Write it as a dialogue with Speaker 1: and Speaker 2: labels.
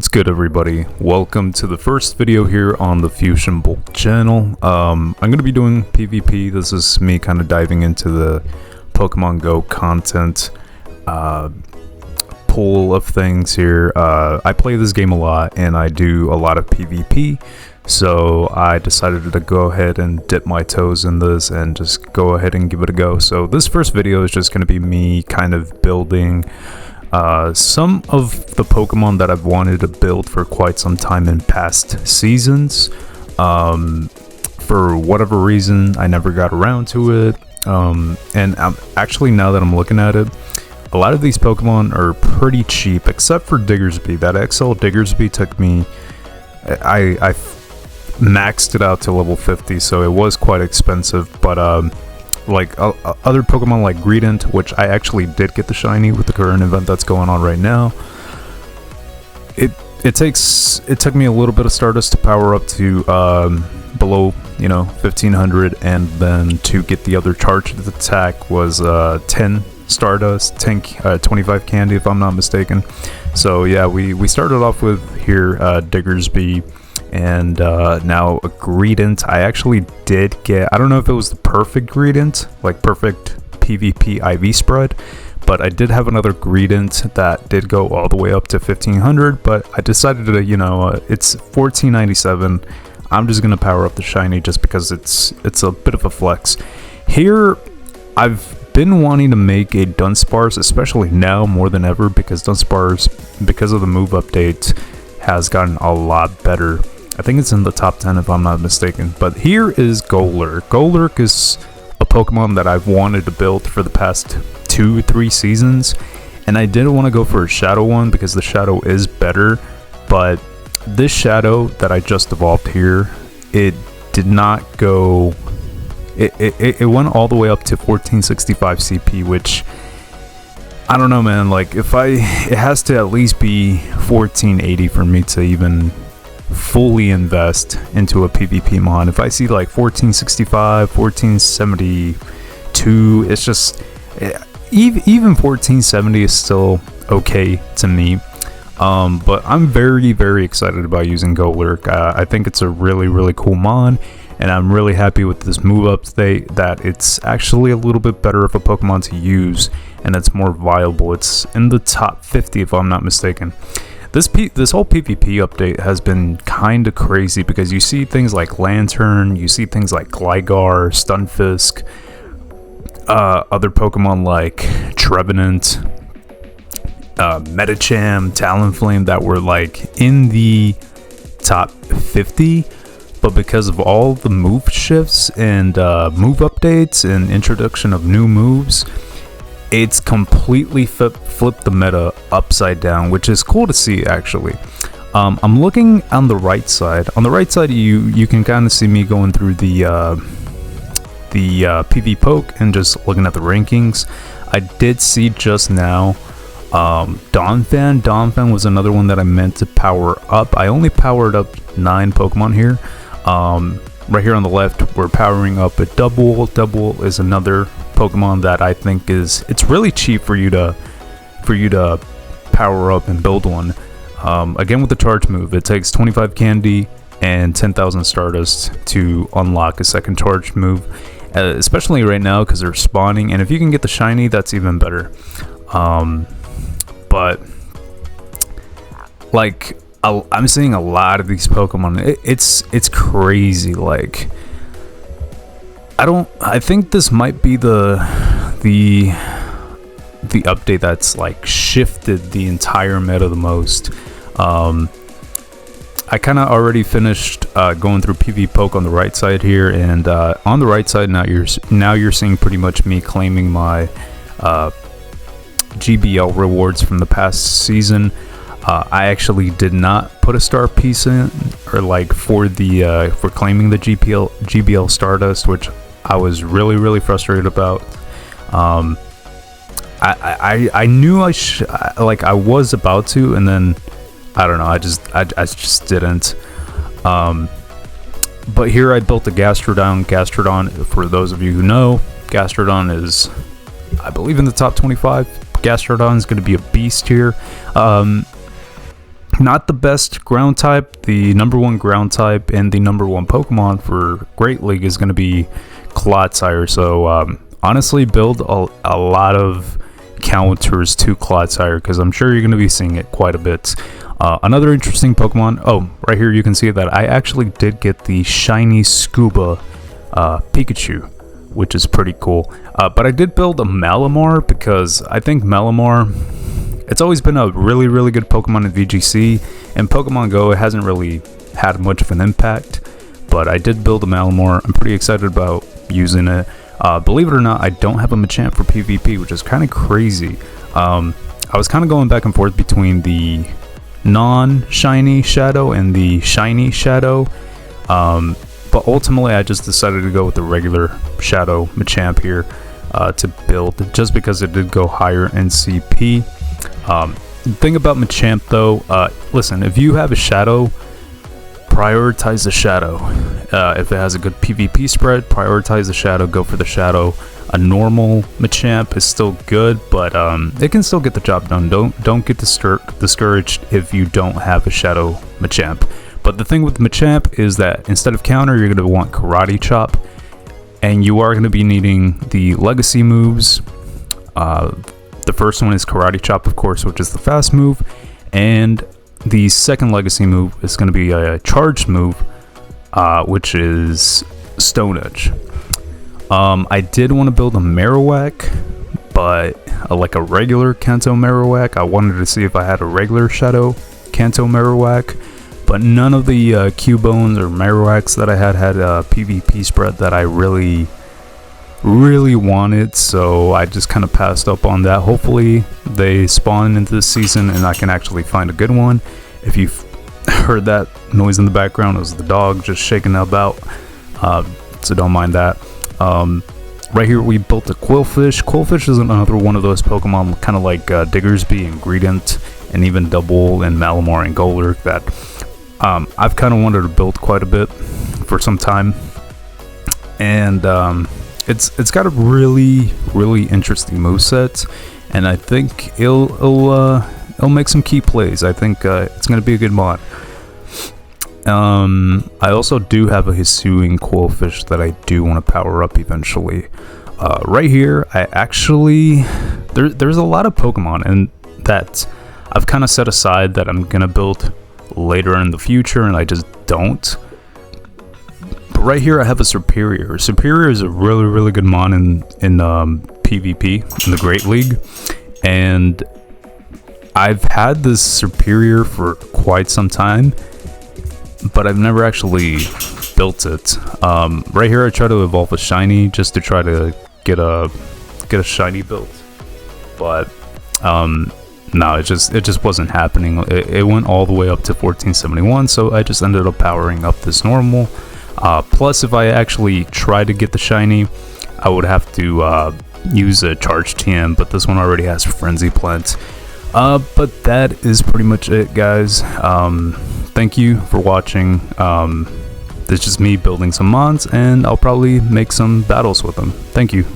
Speaker 1: What's good, everybody? Welcome to the first video here on the Fusion Bolt channel. I'm going to be doing PvP. This is me kind of diving into the Pokemon Go content pool of things here. I play this game a lot and I do a lot of PvP, so I decided to go ahead and dip my toes in this and just go ahead and give it a go. So this first video is just going to be me kind of building some of the Pokemon that I've wanted to build for quite some time in past seasons. For whatever reason, I never got around to it. And actually, now that I'm looking at it, a lot of these Pokemon are pretty cheap, except for Diggersby. That XL Diggersby took me... I maxed it out to level 50, so it was quite expensive, but like other Pokemon like Greedent, which I actually did get the shiny with the current event that's going on right now. It took me a little bit of Stardust to power up to below 1500, and then to get the other charged attack was 10 Stardust, 25 candy if I'm not mistaken. So yeah, we started off with here Diggersby, and now a Greedent. I actually did get, I don't know if it was the perfect Greedent, like perfect PvP IV spread, but I did have another Greedent that did go all the way up to 1500, but I decided to, it's 1497. I'm just gonna power up the shiny just because it's a bit of a flex. Here, I've been wanting to make a Dunsparce, especially now more than ever, because Dunsparce, because of the move update, has gotten a lot better. I think it's in the top 10 if I'm not mistaken. But here is Golurk. Golurk is a Pokemon that I've wanted to build for the past 2-3 seasons, and I didn't want to go for a Shadow one because the Shadow is better, but this Shadow that I just evolved here, it did not go... It went all the way up to 1465 CP, which... I don't know, man, like, it has to at least be 1480 for me to even fully invest into a PvP mod. If I see like 1465, 1472, it's just, even 1470 is still okay to me. But I'm very, very excited about using Golurk. I think it's a really, really cool mod, and I'm really happy with this move update that it's actually a little bit better of a Pokemon to use, and it's more viable. It's in the top 50 if I'm not mistaken. This whole PvP update has been kind of crazy because you see things like Lantern, you see things like Gligar, Stunfisk, other Pokemon like Trevenant, Medicham, Talonflame that were like in the top 50, but because of all the move shifts and move updates and introduction of new moves, it's completely flipped the meta upside down, which is cool to see actually. I'm looking on the right side. On the right side, you can kind of see me going through the PV Poke and just looking at the rankings. I did see just now Donphan. Donphan was another one that I meant to power up. I only powered up 9 Pokemon here. Right here on the left, we're powering up a Double. Double is another Pokemon that I think it's really cheap for you to power up and build one. Again, with the charge move, it takes 25 candy and 10,000 Stardust to unlock a second charge move, especially right now because they're spawning, and if you can get the shiny, that's even better. But like, I'm seeing a lot of these Pokemon. It's crazy. Like, I think this might be the update that's like shifted the entire meta the most. I kind of already finished going through PV Poke on the right side here, and on the right side now you're seeing pretty much me claiming my GBL rewards from the past season. I actually did not put a star piece in, or like for claiming the GBL Stardust, which I was really, really frustrated about. I knew I was about to, and then I don't know, I just didn't. But here I built a Gastrodon. Gastrodon, for those of you who know, Gastrodon is, I believe, in the top 25. Gastrodon is going to be a beast here. Not the best ground type. The number one ground type and the number one Pokemon for Great League is going to be Clodsire. So honestly, build a lot of counters to Clodsire because I'm sure you're going to be seeing it quite a bit. Another interesting Pokemon. Oh, right here you can see that I actually did get the shiny Scuba Pikachu, which is pretty cool. But I did build a Malamar because I think Malamar, it's always been a really, really good Pokemon in VGC, and Pokemon Go, it hasn't really had much of an impact, but I did build a Malamar. I'm pretty excited about using it. Believe it or not, I don't have a Machamp for PvP, which is kind of crazy. I was kind of going back and forth between the non-shiny Shadow and the shiny Shadow, but ultimately I just decided to go with the regular Shadow Machamp here to build, just because it did go higher in CP. The thing about Machamp though, listen, if you have a Shadow, prioritize the Shadow. If it has a good PvP spread, prioritize the Shadow, go for the Shadow. A normal Machamp is still good, but it can still get the job done. Don't get discouraged if you don't have a Shadow Machamp. But the thing with Machamp is that instead of counter, you're going to want Karate Chop, and you are going to be needing the legacy moves. The first one is Karate Chop, of course, which is the fast move, and the second legacy move is going to be a charged move, which is Stone Edge. I did want to build a Marowak, but like a regular Kanto Marowak. I wanted to see if I had a regular Shadow Kanto Marowak, but none of the Cubones or Marowaks that I had a PvP spread that I really wanted, so I just kind of passed up on that. Hopefully they spawn into the season and I can actually find a good one. If you've heard that noise in the background, it was the dog just shaking about, so don't mind that. Right here we built a Quillfish. Quillfish is another one of those Pokemon, kind of like Diggersby and Greedent, and even Double and Malamar and Golurk, that I've kind of wanted to build quite a bit for some time, and it's got a really interesting moveset, and I think it'll make some key plays. I think it's gonna be a good mod. I also do have a Hisuian Quillfish that I do want to power up eventually. Right here, I actually there's a lot of Pokemon and that I've kind of set aside that I'm gonna build later in the future, and I just don't. But right here I have a Superior. Superior is a really good mon in PvP in the Great League, and I've had this Superior for quite some time, but I've never actually built it. Right here I try to evolve a shiny just to try to get a shiny built, but no, it just wasn't happening. It went all the way up to 1471, so I just ended up powering up this normal. Plus, if I actually try to get the shiny, I would have to use a charge TM, but this one already has Frenzy Plant. But that is pretty much it, guys. Thank you for watching. This is just me building some mods, and I'll probably make some battles with them. Thank you.